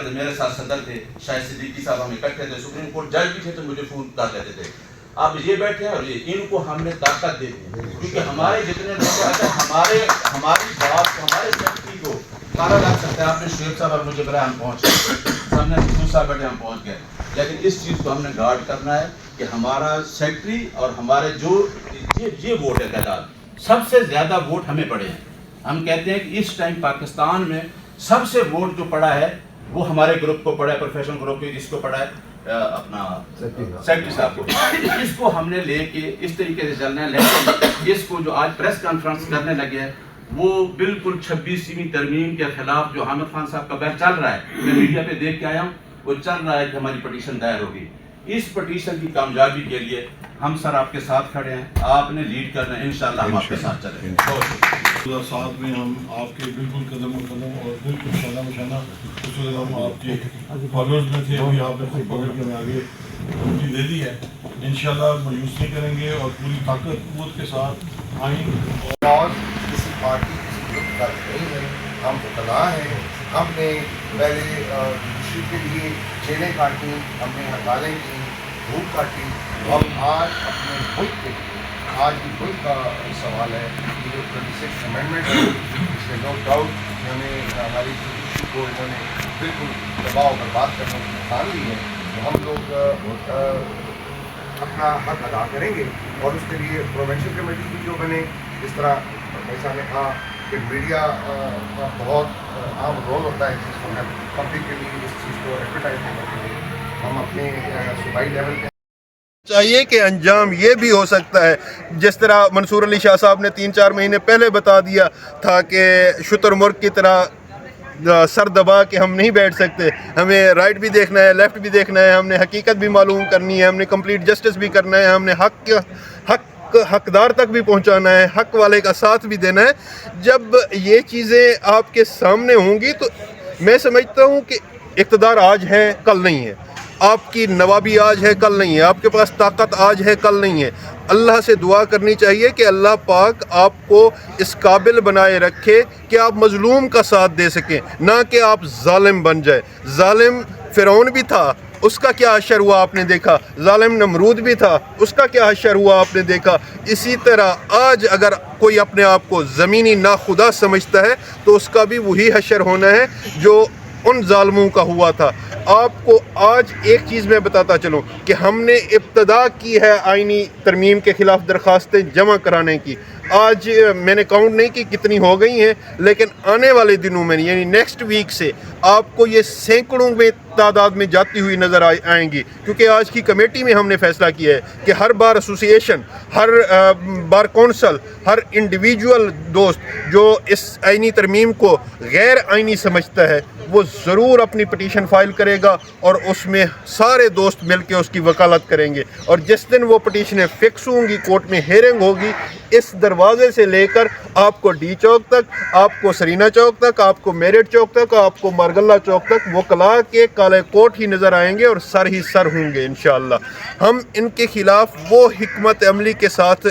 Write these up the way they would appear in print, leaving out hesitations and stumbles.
میرے ساتھ صدر تھے شاہد صدیقی صاحب، ہم اکٹھے تھے، سپریم کورٹ جج بھی تھے، تو مجھے فون کر لیتے تھے آپ یہ بیٹھے ہیں اور یہ ان کو ہم نے طاقت دے دی، کیونکہ ہمارے جتنے لوگ آتے ہیں ہماری بات کو، ہمارے سیکٹری کو کالا لگ سکتا ہے. آپ نے شعیب صاحب اور مجھے بلا ہم پہنچ گئے، ہم نے خصوص صاحب بیٹھے ہم پہنچ گئے، لیکن اس چیز کو ہم نے گارڈ کرنا ہے کہ ہمارا سیکٹری اور ہمارے جو یہ ووٹ ہے تعداد سب سے زیادہ ووٹ ہمیں پڑے ہیں. ہم کہتے ہیں کہ اس ٹائم پاکستان میں سب سے ووٹ جو پڑا ہے وہ ہمارے گروپ کو پڑا ہے، پروفیشنل گروپ کے، جس کو پڑا ہے اپنا سیکٹری صاحب کو. اس کو ہم نے لے کے اس طریقے سے چلنا ہے. لیکن اس کو جو آج پریس کانفرنس کرنے لگے ہیں وہ بالکل 26ویں ترمیم کے خلاف جو حامد خان صاحب کا بحث چل رہا ہے، میں میڈیا پہ دیکھ کے آیا ہوں، وہ چل رہا ہے کہ ہماری پٹیشن دائر ہوگی. اس پٹیشن کی کامیابی کے لیے ہم سر آپ کے ساتھ کھڑے ہیں، آپ نے لیڈ کرنا ہے، انشاءاللہ ہم آپ کے ساتھ چلیں گے. 2007 میں ہم آپ کے بالکل قدم و قدم اور بالکل شانہ بشانہ اس وقت ہم آپ کے فالوورز میں تھے. ابھی آپ نے خود پکڑ کے ہمیں آگے ڈیوٹی دے دی ہے. انشاءاللہ مایوس نہیں کریں گے اور پوری طاقت قوت کے ساتھ آئیں. اور کسی پارٹی کسی گروپ کا نہیں ہے، ہم وکلاء ہیں. ہم نے پہلے جوڈیشری کے لیے جیلیں کاٹی، ہم نے ہڑتالیں کی، بھوک کاٹی، اور آج اپنے ملک کے لیے، آج بھی ملک کا سوال ہے. یہ جو 26 امینڈمنٹ ہے اس میں نو ڈاؤٹ ہمیں ہماری جوڈیشری کو انہوں نے بالکل تباہ و برباد کرنے کی ٹھان لی ہے. تو ہم لوگ اپنا حق ادا کریں گے اور اس کے لیے پروونشل کمیٹی بھی جو بنے. جس طرح ایسا نے کہا کہ میڈیا کا بہت اہم رول ہوتا ہے جس کو ہم پبلک کے لیے اس چیز کو ایڈورٹائز کرنے کے لیے ہم اپنے صوبائی لیول پہ چاہیے کہ انجام یہ بھی ہو سکتا ہے جس طرح منصور علی شاہ صاحب نے 3-4 مہینے پہلے بتا دیا تھا کہ شتر مرغ کی طرح سر دبا کے ہم نہیں بیٹھ سکتے، ہمیں رائٹ بھی دیکھنا ہے، لیفٹ بھی دیکھنا ہے، ہم نے حقیقت بھی معلوم کرنی ہے، ہم نے کمپلیٹ جسٹس بھی کرنا ہے، ہم نے حقدار تک بھی پہنچانا ہے، حق والے کا ساتھ بھی دینا ہے. جب یہ چیزیں آپ کے سامنے ہوں گی تو میں سمجھتا ہوں کہ اقتدار آج ہے کل نہیں ہے، آپ کی نوابی آج ہے کل نہیں ہے، آپ کے پاس طاقت آج ہے کل نہیں ہے. اللہ سے دعا کرنی چاہیے کہ اللہ پاک آپ کو اس قابل بنائے رکھے کہ آپ مظلوم کا ساتھ دے سکیں، نہ کہ آپ ظالم بن جائے. ظالم فرعون بھی تھا، اس کا کیا حشر ہوا آپ نے دیکھا. ظالم نمرود بھی تھا، اس کا کیا حشر ہوا آپ نے دیکھا. اسی طرح آج اگر کوئی اپنے آپ کو زمینی ناخدا سمجھتا ہے تو اس کا بھی وہی حشر ہونا ہے جو ان ظالموں کا ہوا تھا. آپ کو آج ایک چیز میں بتاتا چلوں کہ ہم نے ابتدا کی ہے آئینی ترمیم کے خلاف درخواستیں جمع کرانے کی. آج میں نے کاؤنٹ نہیں کی کتنی ہو گئی ہیں، لیکن آنے والے دنوں میں یعنی نیکسٹ ویک سے آپ کو یہ سینکڑوں میں تعداد میں جاتی ہوئی نظر آئیں گی. کیونکہ آج کی کمیٹی میں ہم نے فیصلہ کیا ہے کہ ہر بار ایسوسیشن، ہر بار کونسل، ہر انڈیویجول دوست جو اس آئینی ترمیم کو غیر آئینی سمجھتا ہے وہ ضرور اپنی پٹیشن فائل کرے گا اور اس میں سارے دوست مل کے اس کی وکالت کریں گے. اور جس دن وہ پٹیشنیں فکس ہوں گی، کورٹ میں ہیئرنگ ہوگی، اس دروازے سے لے کر آپ کو ڈی چوک تک، آپ کو سرینا چوک تک، آپ کو میرٹ چوک تک، آپ کو مارگلہ چوک تک وکلاء کے کالے کوٹ ہی نظر آئیں گے اور سر ہی سر ہوں گے انشاءاللہ. ہم ان کے خلاف وہ حکمت عملی کے ساتھ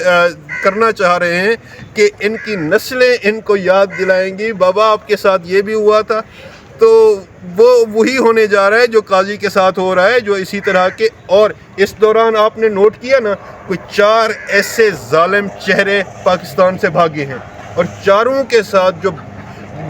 کرنا چاہ رہے ہیں کہ ان کی نسلیں ان کو یاد دلائیں گی بابا آپ کے ساتھ یہ بھی ہوا تھا. تو وہ وہی ہونے جا رہا ہے جو قاضی کے ساتھ ہو رہا ہے، جو اسی طرح کے. اور اس دوران آپ نے نوٹ کیا نا، کوئی 4 ایسے ظالم چہرے پاکستان سے بھاگے ہیں اور چاروں کے ساتھ جو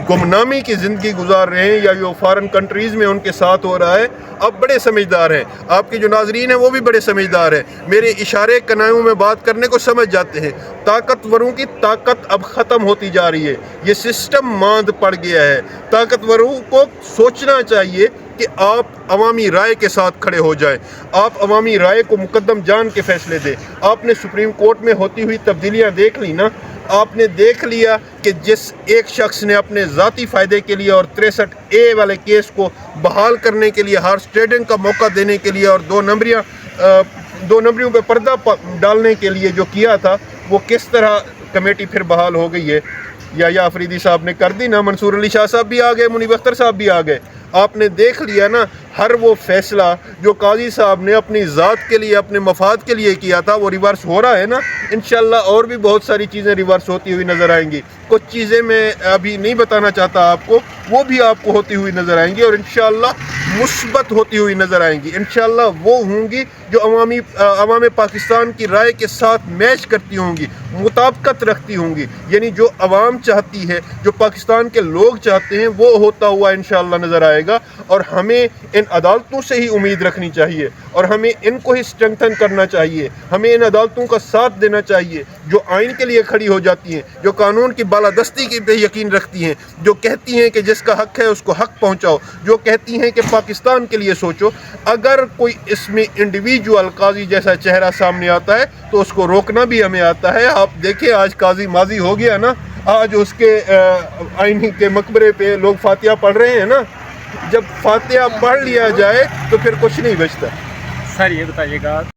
گمنامی کی زندگی گزار رہے ہیں یا جو فارن کنٹریز میں ان کے ساتھ ہو رہا ہے. آپ بڑے سمجھدار ہیں، آپ کے جو ناظرین ہیں وہ بھی بڑے سمجھدار ہیں، میرے اشارے کنایوں میں بات کرنے کو سمجھ جاتے ہیں. طاقتوروں کی طاقت اب ختم ہوتی جا رہی ہے، یہ سسٹم ماند پڑ گیا ہے. طاقتوروں کو سوچنا چاہیے کہ آپ عوامی رائے کے ساتھ کھڑے ہو جائیں، آپ عوامی رائے کو مقدم جان کے فیصلے دیں. آپ نے سپریم کورٹ میں ہوتی ہوئی تبدیلیاں دیکھ لی نا، آپ نے دیکھ لیا کہ جس ایک شخص نے اپنے ذاتی فائدے کے لیے اور 63A والے کیس کو بحال کرنے کے لیے، ہارس ٹریڈنگ کا موقع دینے کے لیے اور 2 نمبریوں پہ پردہ ڈالنے کے لیے جو کیا تھا، وہ کس طرح کمیٹی پھر بحال ہو گئی ہے. یا آفریدی صاحب نے کر دی نا، منصور علی شاہ صاحب بھی آ گئے، منیب اختر صاحب بھی آ گئے. آپ نے دیکھ لیا نا ہر وہ فیصلہ جو قاضی صاحب نے اپنی ذات کے لیے اپنے مفاد کے لیے کیا تھا وہ ریورس ہو رہا ہے نا. انشاءاللہ اور بھی بہت ساری چیزیں ریورس ہوتی ہوئی نظر آئیں گی. کچھ چیزیں میں ابھی نہیں بتانا چاہتا آپ کو, وہ بھی آپ کو ہوتی ہوئی نظر آئیں گی اور انشاءاللہ مثبت ہوتی ہوئی نظر آئیں گی. انشاءاللہ وہ ہوں گی جو عوام پاکستان کی رائے کے ساتھ میچ کرتی ہوں گی, مطابقت رکھتی ہوں گی. یعنی جو عوام چاہتی ہے, جو پاکستان کے لوگ چاہتے ہیں, وہ ہوتا ہوا انشاءاللہ نظر آئے گا. اور ہمیں ان عدالتوں سے ہی امید رکھنی چاہیے اور ہمیں ان کو ہی اسٹرنگتھن کرنا چاہیے. ہمیں ان عدالتوں کا ساتھ دینا چاہیے جو آئین کے لیے کھڑی ہو جاتی ہیں, جو قانون کی بالادستی کی پہ یقین رکھتی ہیں, جو کہتی ہیں کہ جس کا حق ہے اس کو حق پہنچاؤ, جو کہتی ہیں کہ پاکستان کے لیے سوچو. اگر کوئی اس میں انڈیویجول قاضی جیسا چہرہ سامنے آتا ہے تو اس کو روکنا بھی ہمیں آتا ہے. آپ دیکھیں آج قاضی ماضی ہو گیا نا, آج اس کے آئین کے مقبرے پہ لوگ فاتحہ پڑھ رہے ہیں نا. جب فاتحہ پڑھ لیا جائے تو پھر کچھ نہیں بچتا. سر یہ بتائیے گا